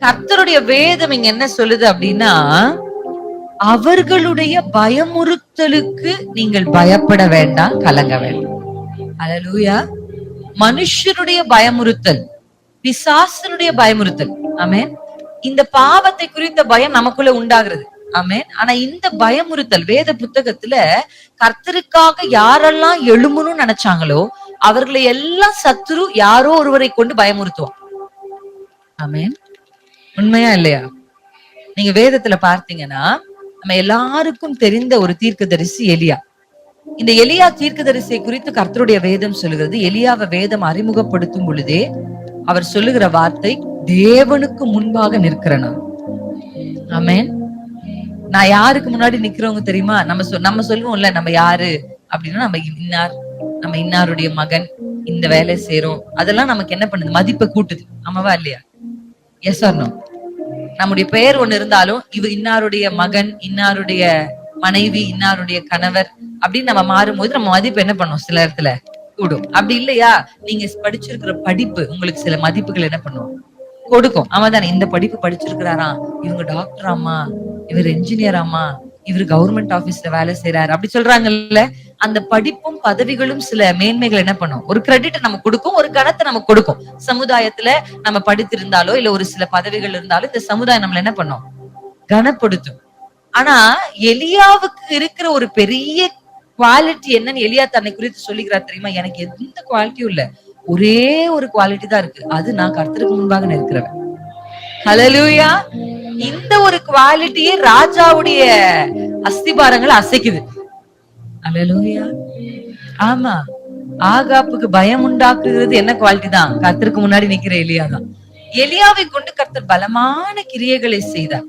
கர்த்தருடைய வேதம் இங்க என்ன சொல்லுது அப்படின்னா, அவர்களுடைய பயமுறுத்தலுக்கு நீங்கள் பயப்பட வேண்டாம், கலங்க வேண்டாம். அல்லேலூயா. மனுஷருடைய பயமுறுத்தல், பிசாசனுடைய பயமுறுத்தல், ஆமென். இந்த பாவத்தை குறித்த பயம் நமக்குள்ள உண்டாகிறது, ஆமென். ஆனா இந்த பயமுறுத்தல் வேத புத்தகத்துல கர்த்தருக்காக யாரெல்லாம் எழும்பணும்னு நினைச்சாங்களோ அவர்களை எல்லாம் சத்துரு யாரோ ஒருவரை கொண்டு பயமுறுத்துவான், ஆமென். உண்மையா இல்லையா? நீங்க வேதத்துல பார்த்தீங்கன்னா நம்ம எல்லாருக்கும் தெரிந்த ஒரு தீர்க்கதரிசி எலியா. இந்த எலியா தீர்க்கதரிசியை குறித்து கர்த்தருடைய வேதம் சொல்லுகிறது. எலியாவை வேதம் அறிமுகப்படுத்தும் பொழுதே அவர் சொல்லுகிற வார்த்தை, தேவனுக்கு முன்பாக நிற்கிறேன். ஆமென். நான் யாருக்கு முன்னாடி நிக்கிறவங்க தெரியுமா? நம்ம சொல்லுவோம்ல, நம்ம யாரு அப்படின்னா, நம்ம இன்னாருடைய மகன், இந்த வேலை செய்யறோம். அதெல்லாம் நமக்கு என்ன பண்ணுது? மதிப்பை கூட்டுது. ஆமாவா இல்லையா? Yes or no? நம்முடைய பெயர் ஒண்ணு இருந்தாலும் இவர் இன்னாருடைய மகன், இன்னாருடைய மனைவி, இன்னாருடைய கணவர் அப்படின்னு நம்ம மாறும்போது நம்ம மதிப்பு என்ன பண்ணும்? சில இடத்துல கூடும். அப்படி இல்லையா? நீங்க படிச்சிருக்கிற படிப்பு உங்களுக்கு சில மதிப்புகள் என்ன பண்ணும்? கொடுக்கும். ஆமாதானே? இந்த படிப்பு படிச்சிருக்கிறாரா, இவங்க டாக்டர் ஆமா, இவர் என்ஜினியர் ஆமா, இவர் கவர்மெண்ட் ஆபீஸ்ல வேலை செய்யறாரு அப்படி சொல்றாங்கல்ல. அந்த படிப்பும் பதவிகளும் சில மேன்மைகள் என்ன பண்ணும்? ஒரு கிரெடிட் நமக்கு கொடுக்கும், ஒரு கணத்தை நமக்கு கொடுக்கும். சமுதாயத்துல நம்ம படித்திருந்தாலோ இல்ல ஒரு சில பதவிகள் இருந்தாலும் இந்த சமுதாயம் நம்மள என்ன பண்ணும்? கனப்படுத்தும். ஆனா எலியாவுக்கு இருக்கிற ஒரு பெரிய குவாலிட்டி என்னன்னு எலியா தன்னை குறித்து சொல்லிக்கிறார் தெரியுமா? எனக்கு எந்த குவாலிட்டியும் இல்ல, ஒரே ஒரு குவாலிட்டி தான் இருக்கு, அது நான் கர்த்தருக்கு முன்பாக நிற்கிறவன். ஹல்லேலூயா. இந்த ஒரு குவாலிட்டியே ராஜாவுடைய அஸ்திபாரங்களை அசைக்குது. ஹல்லேலூயா. ஆமா, ஆகாப்புக்கு பயம் உண்டாக்குறது என்ன குவாலிட்டி தான்? கர்த்தருக்கு முன்னாடி நிக்கிற எலியா தான். எலியாவை கொண்டு கர்த்தர் பலமான கிரியைகளை செய்தார்.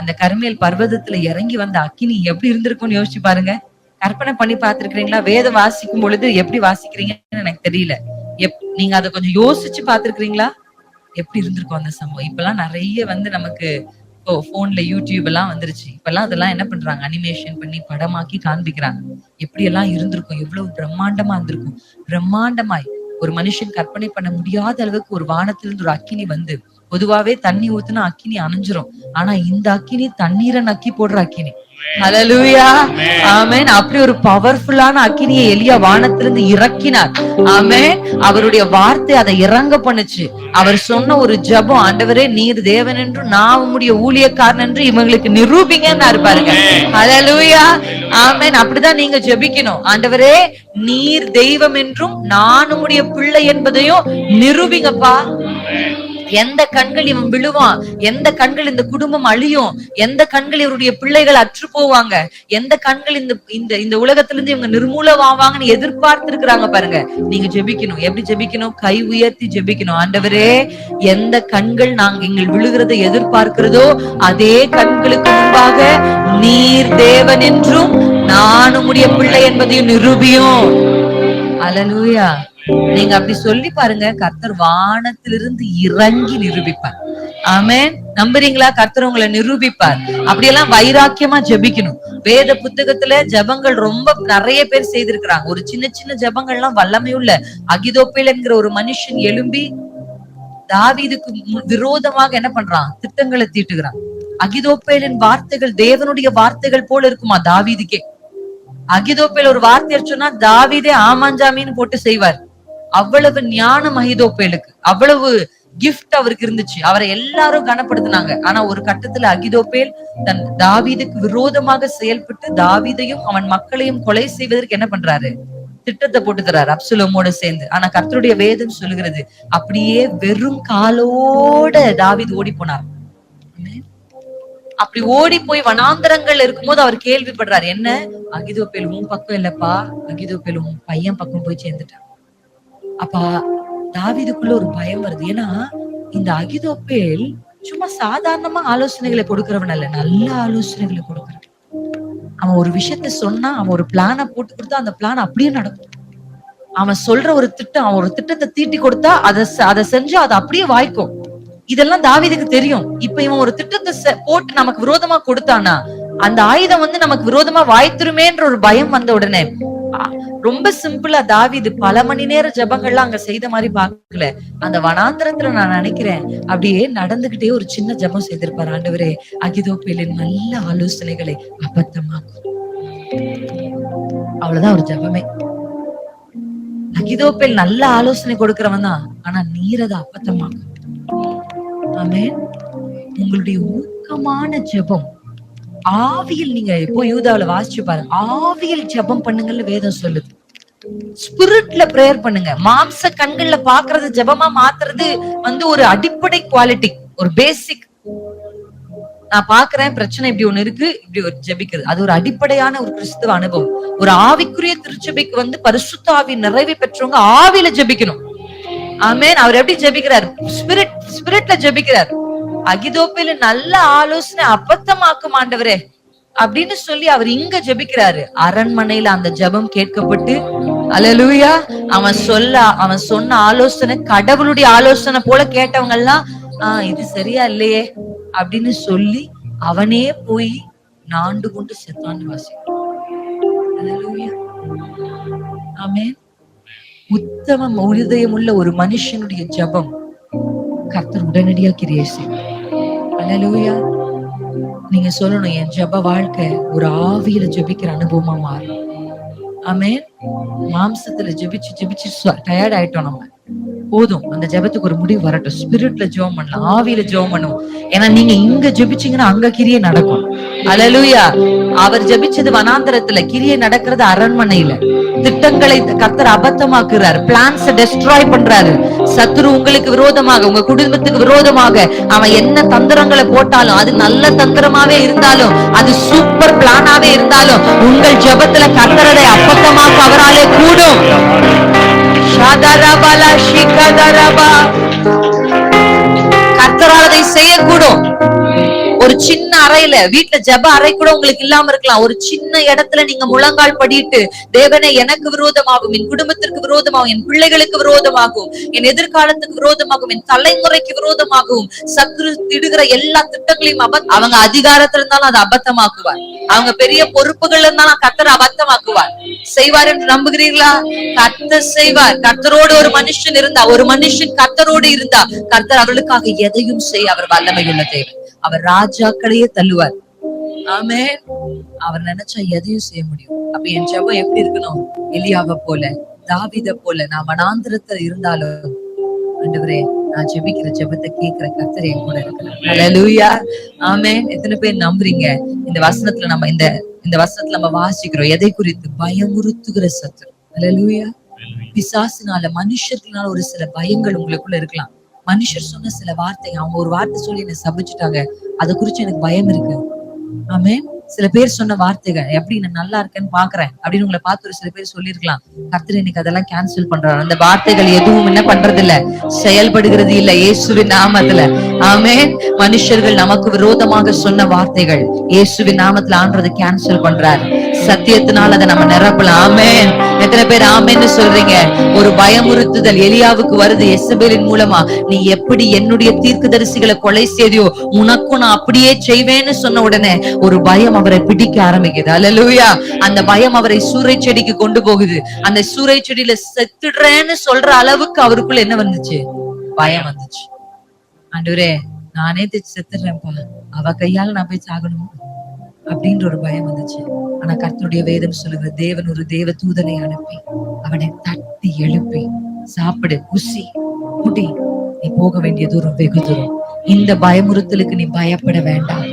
அந்த கர்மேல் பர்வதத்துல இறங்கி வந்த அக்கினி எப்படி இருந்திருக்கும்னு யோசிச்சு பாருங்க. கற்பனை பண்ணி பார்த்திருக்கிறீங்களா? வேதம் வாசிக்கும் பொழுது எப்படி வாசிக்கிறீங்கன்னு எனக்கு தெரியல. நீங்க அதை கொஞ்சம் யோசிச்சு பார்த்திருக்கிறீங்களா? எப்படி இருந்திருக்கும் அந்த சம்பவம்? இப்பெல்லாம் நிறைய நமக்கு போன்ல யூடியூப் எல்லாம் வந்துருச்சு. இப்பெல்லாம் அதெல்லாம் என்ன பண்றாங்க? அனிமேஷன் பண்ணி படமாக்கி காண்பிக்கிறாங்க. எப்படி எல்லாம் இருந்திருக்கும், எவ்வளவு பிரம்மாண்டமா இருந்திருக்கும். பிரம்மாண்டமாய் ஒரு மனுஷன் கற்பனை பண்ண முடியாத அளவுக்கு ஒரு வானத்திலிருந்து ஒரு அக்கினி வந்து, பொதுவாவே தண்ணி ஊத்துனா அக்கினி அணைஞ்சிரும். ஆனா இந்த அக்கினி தண்ணீரை நக்கி போடுற அக்கினி. ஹல்லேலூயா. ஆமென். அப்படி ஒரு பவர்ஃபுல்லான அக்கினியை எலியா வானத்திலிருந்து இறக்கினார். ஆமென். அவருடைய வார்த்தை அதை இறங்க பண்ணுச்சு. அவர் சொன்ன ஒரு ஜெபம், ஆண்டவரே நீர் தேவன் என்று நான் உம்முடைய ஊழியக்காரன் என்று இவங்களுக்கு நிரூபிங்கன்னு பாருங்க. ஹல்லேலூயா. ஆமென். அப்படிதான் நீங்க ஜெபிக்கணும். ஆண்டவரே நீர் தெய்வம் என்றும் நான் உம்முடைய பிள்ளை என்பதையும் நிரூபிங்கப்பா. எந்த கண்கள் இவன் விழுவான், எந்த கண்கள் இந்த குடும்பம் அழியும், எந்த கண்கள் இவருடைய பிள்ளைகள் அற்று போவாங்க, எந்த கண்கள் இந்த உலகத்திலிருந்து இவங்க நிர்மூலமாவாங்கன்னு எதிர்பார்த்து இருக்கிறாங்க பாருங்க. நீங்க ஜெபிக்கணும். எப்படி ஜெபிக்கணும்? கை உயர்த்தி ஜெபிக்கணும். ஆண்டவரே எந்த கண்கள் எங்கள் விழுகிறதை எதிர்பார்க்கிறதோ அதே கண்களுக்கு முன்பாக நீர் தேவன் என்றும் நான் உம்முடைய பிள்ளை என்பதையும் நிரூபியும். அல்லேலூயா. நீங்க அப்படி சொல்லி பாருங்க, கர்த்தர் வானத்திலிருந்து இறங்கி நிரூபிப்பார். ஆமென். நம்புறீங்களா? கர்த்தர் உங்களை நிரூபிப்பார். அப்படியெல்லாம் வைராக்கியமா ஜெபிக்கணும். வேத புத்தகத்துல ஜெபங்கள் ரொம்ப நிறைய பேர் செய்திருக்கிறாங்க. ஒரு சின்ன சின்ன ஜெபங்கள்லாம் வல்லமையுள்ள அகிதோப்பேல் என்கிற ஒரு மனுஷன் எழும்பி தாவீதுக்கு விரோதமாக என்ன பண்றான்? திட்டங்களை தீட்டுகிறான். அகிதோப்பேலின் வார்த்தைகள் தேவனுடைய வார்த்தைகள் போல இருக்குமா தாவீதுக்கே. அகிதோப்பேல் ஒரு வார்த்தையை சொன்னா தாவீதே ஆமாஞ்சாமின்னு போட்டு செய்வார். அவ்வளவு ஞானம் அகிதோப்பேலுக்கு, அவ்வளவு கிஃப்ட் அவருக்கு இருந்துச்சு. அவரை எல்லாரும் கனப்படுத்தினாங்க. ஆனா ஒரு கட்டத்துல அகிதோப்பேல் தன் தாவீதுக்கு விரோதமாக செயல்பட்டு தாவீதையும் அவன் மக்களையும் கொலை செய்வதற்கு என்ன பண்றாரு? திட்டத்தை போட்டு தர்றாரு அப்சலோமோட சேர்ந்து. ஆனா கர்த்தருடைய வேதம் சொல்லுகிறது, அப்படியே வெறும் காலோட தாவீது ஓடி போனார். அப்படி ஓடி போய் வனாந்தரங்கள் இருக்கும்போது அவர் கேள்விப்படுறாரு, என்ன அகிதோப்பேல் உன் பக்கம் இல்லப்பா, அகிதோப்பேல் உன் பையன் பக்கம் போய் சேர்ந்துட்டான். அப்பா தாவீதுக்குள்ள ஒரு பயம் வருது. ஏன்னா இந்த அகிதோப்பேல் சும்மா சாதாரணமா ஆலோசனைகளை கொடுக்கிறவன் அல்ல, நல்ல ஆலோசனைகளை கொடுக்கிறவன். அவன் ஒரு விஷயத்த சொன்னா, அவன் ஒரு பிளான போட்டு கொடுத்தா அந்த பிளான் அப்படியே நடக்கும். அவன் சொல்ற ஒரு திட்டம், அவன் ஒரு திட்டத்தை தீட்டி கொடுத்தா அதை செஞ்சு அதை அப்படியே வாய்க்கும். இதெல்லாம் தாவீதுக்கு தெரியும். இப்ப இவன் ஒரு திட்டத்தை போட்டு நமக்கு விரோதமா கொடுத்தானா அந்த ஆயுதம் நமக்கு விரோதமா வாய்த்துருமேன்ற ஒரு பயம் வந்த உடனே ரொம்ப சிம்பிளா தாவீது பல மணி நேர ஜபங்கள்லாம் அங்க செய்த மாதிரி பாக்கல. அந்த வனாந்திரத்துல நான் நினைக்கிறேன் அப்படியே நடந்துகிட்டே ஒரு சின்ன ஜபம் செய்திருப்பாரு. ஆண்டவரே, அகிதோப்பேலின் நல்ல ஆலோசனைகளை அபத்தமாக்கும். அவ்வளவுதான் ஒரு ஜபமே. அகிதோப்பேல் நல்ல ஆலோசனை கொடுக்கிறவன் தான், ஆனா நீரத அபத்தமாக்கும். ஆமென். உங்களுடைய ஊக்கமான ஜபம் ஆவியில், நீங்க எப்போ யூதாவுல வாசிச்சு பாருங்க, ஆவியில் ஜபம் பண்ணுங்கன்னு வேதம் சொல்லுது. ஸ்பிரிட்ல பிரேயர் பண்ணுங்க. மாம்ச கண்கள்ல பாக்குறது ஜபமா மாத்துறது ஒரு அடிப்படை குவாலிட்டி, ஒரு பேசிக். நான் பாக்குறேன் பிரச்சனை இப்படி ஒண்ணு இருக்கு, இப்படி ஒரு ஜெபிக்கிறது, அது ஒரு அடிப்படையான ஒரு கிறிஸ்துவ அனுபவம். ஒரு ஆவிக்குரிய திருச்சபைக்கு பரிசுத்த ஆவி நிறைவை பெற்றவங்க ஆவியில ஜெபிக்கணும். ஆமென். அவர் எப்படி ஜெபிக்கிறார்? ஸ்பிரிட்ல ஜெபிக்கிறார். அகிதோப்பேல் நல்ல ஆலோசனை அபத்தமாக்கும் ஆண்டவரே அப்படின்னு சொல்லி அவர் இங்க ஜெபிக்கிறாரு. அரண்மனையில அந்த ஜெபம் கேட்கப்பட்டு, அல்லேலூயா, அவன் சொன்ன ஆலோசனை கடவுளுடைய ஆலோசனை போல கேட்டவங்க எல்லாம் இது சரியா இல்லையே அப்படின்னு சொல்லி அவனே போய் நாண்டு கொண்டு செத்தான்னு வாசிக்கிறான். அல்லேலூயா, ஆமென். உத்தம இருதயம் உள்ள ஒரு மனுஷனுடைய ஜெபம் கர்த்தர் உடனடியா கிரியை செய்வார். அல்லேலூயா. நீங்க சொல்லணும், என் ஜெப வாழ்க்கை ஒரு ஆவியில ஜெபிக்கிற அனுபவமா மாறும். ஆமென். மாம்சத்துல ஜெபிச்சு டயர்ட் ஆயிட்டோம் நம்ம, போதும். அந்த ஜெபத்துக்கு ஒரு முடிவு வரட்டும். ஸ்பிரிட்ல ஜெபம் பண்ணலாம், ஆவியில ஜெபம் பண்ணும். ஏன்னா நீங்க இங்க ஜெபிச்சீங்கன்னா அங்க கிரியை நடக்கும். அல்லேலூயா. அவர் ஜெபிச்சது வனாந்தரத்துல, கிரியை நடக்கிறது அரண்மனையில. திட்டங்களை கர்த்தர் அபத்தமாக்குறாரு, பிளான்ஸ் டெஸ்ட்ராய் பண்றாரு. சத்துரு உங்களுக்கு விரோதமாக, உங்க குடும்பத்துக்கு விரோதமாக அவன் என்ன தந்திரங்களை போட்டாலும், அது நல்ல தந்திரமாவே இருந்தாலும், அது சூப்பர் பிளானாவே இருந்தாலும், உங்கள் ஜெபத்துல கர்த்தரை அபத்தமாக்க அவராலே கூடும். கர்த்தரால் அதை செய்யக்கூடும். ஒரு சின்ன அறையில, வீட்டுல ஜெப அறை கூட உங்களுக்கு இல்லாம இருக்கலாம். ஒரு சின்ன இடத்துல நீங்க முழங்கால் படிட்டு, தேவனே எனக்கு விரோதமாகும், என் குடும்பத்திற்கு விரோதமாகும், என் பிள்ளைகளுக்கு விரோதமாகும், என் எதிர்காலத்துக்கு விரோதமாகும், என் தலைமுறைக்கு விரோதமாகவும் சத்துரு திடுகிற எல்லா திட்டங்களையும் அவங்க அதிகாரத்துல இருந்தாலும் அதை அபத்தமாக்குவார். அவங்க பெரிய பொறுப்புகள் இருந்தாலும் கர்த்தர் அபத்தமாக்குவார். செய்வார் என்று நம்புகிறீர்களா? கர்த்தர் செய்வார். கர்த்தரோடு ஒரு மனுஷன் இருந்தா, ஒரு மனுஷன் கர்த்தரோடு இருந்தா, கர்த்தர் அவர்களுக்காக எதையும் செய்ய அவர் வல்லமை உள்ள தேவன். அவர் ராஜாக்களையே தள்ளுவார். ஆமென். அவர் நினைச்சா எதையும் செய்ய முடியும். அப்ப என் ஜெபம் எப்படி இருக்கணும்? எலியாவை போல, தாவீதை போல. நான் வனாந்திரத்துல இருந்தாலும் ஆண்டவரே, நான் ஜெபிக்கிற ஜெபத்தை கேட்கிற கர்த்தர் என் கூட இருக்கிறார். அல்லேலூயா, ஆமென். எத்தனை பேர் நம்புறீங்க? இந்த வசனத்துல நம்ம வாசிக்கிறோம் எதை குறித்து? பயமுறுத்துகிற சத்துரு. அல்லேலூயா. பிசாசினால, மனுஷத்தினால ஒரு சில பயங்கள் உங்களுக்குள்ள இருக்கலாம். மனுஷர் சொன்ன சில வார்த்தை, அவங்க ஒரு வார்த்தை சொல்லி என்ன சபிச்சுட்டாங்க, அதை குறிச்சு எனக்கு பயம் இருக்கு. ஆமென். சில பேர் சொன்ன வார்த்தைகள், எப்படி நான் நல்லா இருக்கேன்னு பாக்குறேன் அப்படின்னு உங்களை பார்த்து ஒரு சில பேர் சொல்லிருக்கலாம். கர்த்தர் இன்னைக்கு அதெல்லாம் கேன்சல் பண்றாரு. அந்த வார்த்தைகள் எதுவும் என்ன பண்றது இல்ல, செயல்படுகிறது இல்ல, இயேசுவின் நாமத்துல. ஆமென். மனுஷர்கள் நமக்கு விரோதமாக சொன்ன வார்த்தைகள் இயேசுவின் நாமத்துல ஆண்டவரை கேன்சல் பண்றாரு. சத்தியத்தினால் அதை நம்ம நிரப்பலாம். ஆமென். எத்தனை பேர் ஆமென்னு சொல்றீங்க? ஒரு பயமுறுத்துதல் எலியாவுக்கு வருது எசபேலின் மூலமா. நீ எப்படி என்னுடைய தீர்க்கதரிசிகளை கொலை செய்தியோ, உனக்கும் நான் அப்படியே செய்வேன்னு சொன்ன உடனே ஒரு பயம் அவரை பிடிக்க ஆரம்பிக்குது. அல்லேலூயா. அந்த பயம் அவரை சூறை செடிக்கு கொண்டு போகுது. அந்த சூறை செடியில செத்துடுறேன்னு சொல்ற அளவுக்கு அவருக்குள்ள என்ன வந்துச்சு? பயம் வந்துச்சு. ஆண்டவரே, நானே செத்துடுறேன்ப்பா, அவ கையால நான் போய் சாகணும் அப்படின்ற ஒரு பயம் வந்துச்சு. ஆனா கர்த்தருடைய வேதம் சொல்லுகிற, தேவன் ஒரு தேவ தூதனை அனுப்பி அவனை தட்டி எழுப்பி, சாப்பிடு, குசி, முடி, நீ போக வேண்டிய தூரம் வெகு தூரம். இந்த பயமுறுத்தலுக்கு நீ பயப்பட வேண்டாம்.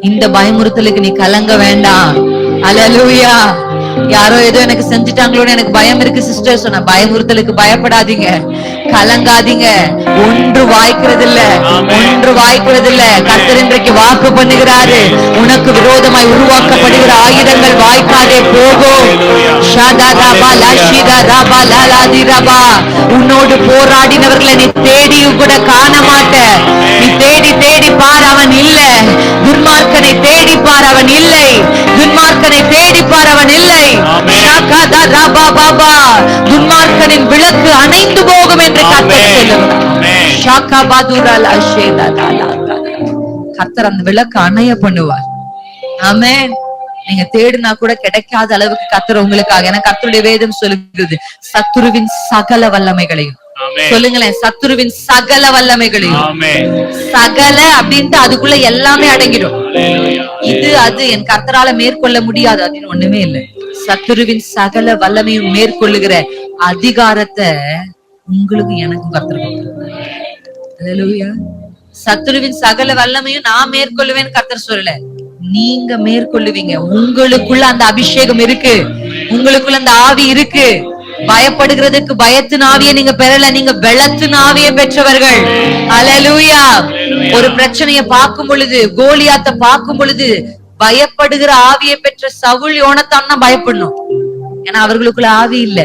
இந்த பயமுறுத்தலுக்கு நீ கலங்க வேண்டாம். அல்லேலூயா. யாரோ ஏதோ எனக்கு செஞ்சுட்டாங்களோன்னு எனக்கு பயம் இருக்கு சிஸ்டர் சொன்ன, பயமுறுத்தலுக்கு பயப்படாதீங்க, கலங்காதீங்க. ஒன்று வாய்க்கிறது இல்ல, ஒன்று வாய்க்கிறது இல்ல. கர்த்தர் இன்றைக்கு வாக்கு பண்ணுகிறாரு, உனக்கு விரோதமாய் உருவாக்கப்படுகிற ஆயுதங்கள் வாய்க்காதே போகும். உன்னோடு போராடினவர்களை நீ தேடியும் கூட காண மாட்ட. நீ தேடி தேடி பார், அவன் இல்ல. துன்மார்க்கனை தேடி பார், அவன் இல்லை. துன்மார்க்கனை தேடி பார், அவன் இல்லை. துன்மார்க்கனின் விளக்கு அணைந்து போகும் என்று கர்த்தர் சொல்லுகிறார். கர்த்தர் அந்த விளக்கு அணைய பண்ணுவார். ஆமென். நீங்க தேடினா கூட கிடைக்காத அளவுக்கு கர்த்தர் உங்களுக்காக, ஏன்னா கர்த்தருடைய வேதம் சொல்லுகிறது சத்துருவின் சகல வல்லமைகளையும். சொல்லுங்களேன், சத்துருவின் சகல வல்லமைகளையும். சகல அப்படின்ட்டு அதுக்குள்ள எல்லாமே அடங்கிடும். இது அது என் கர்த்தரால மேற்கொள்ள முடியாது அப்படின்னு ஒண்ணுமே இல்லை. சத்துருவின் சகல வல்லமையும் மேற்கொள்ளுகிற அதிகாரத்தை உங்களுக்கு எனக்கும் கர்த்தர் கொடுத்திருக்கிறார். சத்துருவின் சகல வல்லமையும் நான் மேற்கொள்ளுவேன் கர்த்தர் சொல்லல, நீங்க மேற்கொள்ளுவீங்க. உங்களுக்குள்ள அந்த அபிஷேகம் இருக்கு, உங்களுக்குள்ள அந்த ஆவி இருக்கு. பயப்படுகிறதுக்கு பயத்தின் ஆவியை நீங்க பெறல, நீங்க பெலத்தின் ஆவியை பெற்றவர்கள். அல்லேலூயா. ஒரு பிரச்சனையை பார்க்கும் பொழுது, கோலியாத்தை பார்க்கும் பொழுது பயப்படுகிற ஆவியை பெற்ற சவுல் யோனத்தான் தான் பயப்படணும். ஏன்னா அவர்களுக்குள்ள ஆவி இல்ல.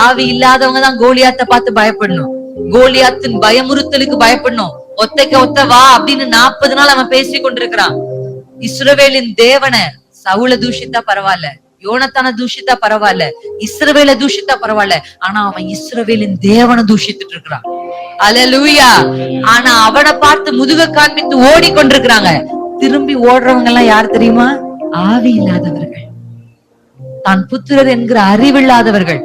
ஆவி இல்லாதவங்க தான் கோலியாத்தை பார்த்து பயப்படணும். கோலியாத்தின் பயமுறுத்தலுக்கு பயப்படணும். ஒத்தைக்கு ஒத்த வா அப்படின்னு 40 நாள் அவன் பேசி கொண்டிருக்கிறான். இஸ்ரவேலின் தேவனை சவுல தூஷித்தா பரவாயில்ல, யோனத்தான தூஷித்தா பரவாயில்ல, இஸ்ரவேல தூஷித்தா பரவாயில்ல, ஆனா அவன் இஸ்ரவேலின் தேவனை தூஷித்துட்டு இருக்கிறான். அல்லேலூயா. ஆனா அவனை பார்த்து முதுக காண்பித்து ஓடிக்கொண்டிருக்கிறாங்க. திரும்பி ஓடுறவங்க எல்லாம் யார் தெரியுமா? ஆவி இல்லாதவர்கள், தான் புத்திரர் என்கிற அறிவில்லாதவர்கள்,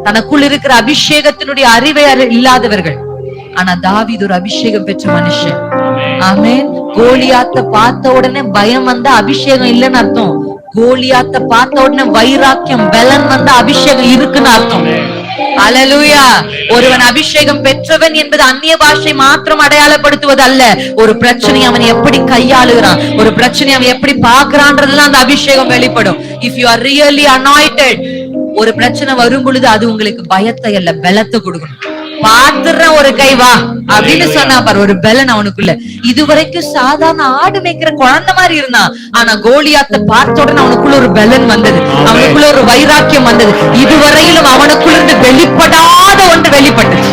தனக்குள் இருக்கிற அபிஷேகத்தினுடைய அறிவை இல்லாதவர்கள். ஆனா தாவீது ஒரு அபிஷேகம் பெற்ற மனுஷன். ஆமென். கோலியாத்த பார்த்த உடனே பயம் வந்த அபிஷேகம் இல்லைன்னு அர்த்தம். கோலியாத்த பார்த்த உடனே வைராக்கியம் பலன் வந்த அபிஷேகம் இருக்குன்னு அர்த்தம். அல்லேலூயா. ஒருவன் அபிஷேகம் பெற்றவன் என்பது அந்நிய பாஷை மாத்திரம் அடையாளப்படுத்துவது அல்ல. ஒரு பிரச்சனை அவன் எப்படி கையாளுகிறான், ஒரு பிரச்சனை அவன் எப்படி பாக்குறான்றதுலாம் அந்த அபிஷேகம் வெளிப்படும். If you are really anointed, ஒரு பிரச்சனை வரும் பொழுது அது உங்களுக்கு பயத்தை அல்ல, பலத்தை கொடுக்கணும். பாத்துற ஒரு கை வா அப்படின்னு சொன்னா பாரு, ஒரு பலன் அவனுக்குள்ள. இதுவரைக்கும் சாதாரண ஆடு மேய்க்கிற குழந்தை மாதிரி இருந்தான். ஆனா கோலியாத்தை பார்த்த உடனே அவனுக்குள்ள ஒரு பலன் வந்தது, அவனுக்குள்ள ஒரு வைராக்கியம் வந்தது. இதுவரையிலும் அவனுக்குள்ள இருந்து வெளிப்படாத ஒன்று வெளிப்பட்டுச்சு.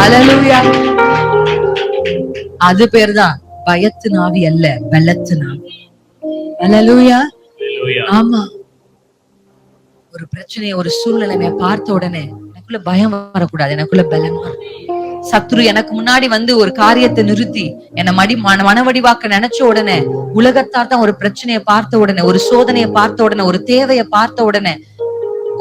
அல்லேலூயா. அது பேர்தான் பயத்தின் ஆவி அல்ல, பலத்தின் ஆவி. அல்லேலூயா. ஆமா. ஒரு பிரச்சனையை, ஒரு சூழ்நிலையை பார்த்த உடனே எனக்குள்ள பயம் வரக்கூடாது, எனக்குள்ள பலன் வரும். சத்ரு எனக்கு முன்னாடி வந்து ஒரு காரியத்தை நிறுத்தி என்னை மனவடிவாக்க நினைச்ச உடனே, உலகத்தார் தான் ஒரு பிரச்சனையை பார்த்த உடனே, ஒரு சோதனையை பார்த்த உடனே, ஒரு தேவையை பார்த்த உடனே,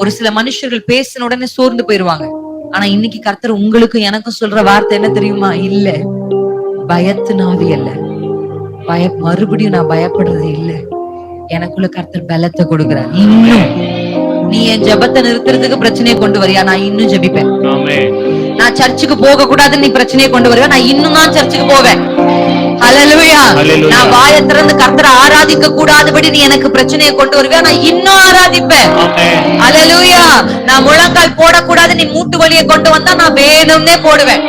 ஒரு சில மனுஷர்கள் பேசின உடனே சோர்ந்து போயிருவாங்க. ஆனா இன்னைக்கு கர்த்தர் உங்களுக்கும் எனக்கும் சொல்ற வார்த்தை என்ன தெரியுமா? இல்ல, பயத்தின் ஆவி அல்ல, மறுபடியும் நான் பயப்படுறது இல்ல. எனக்குள்ள கர்த்தர் பலத்தை கொடுக்கிறார். இன்னும் நீ என் ஜெபத்தை நிறுத்துறதுக்கு பிரச்சனையை கொண்டு வரியா? நான் இன்னும் ஜெபிப்பேன். நான் சர்ச்சுக்கு போக கூடாதுன்னு நீ பிரச்சனையை கொண்டு வரியா? நான் இன்னும் நான் சர்ச்சுக்கு போவேன். அல்லேலூயா. நான் வாயை திறந்து கர்த்தரை ஆராதிக்க கூடாதபடி நீ எனக்கு பிரச்சனையை கொண்டு வருவியா? நான் இன்னும் ஆராதிப்பேன். அல்லேலூயா. நான் முழங்கால் போடக்கூடாது நீ மூட்டு வலியை கொண்டு வந்தா நான் வேணும்னே போடுவேன்.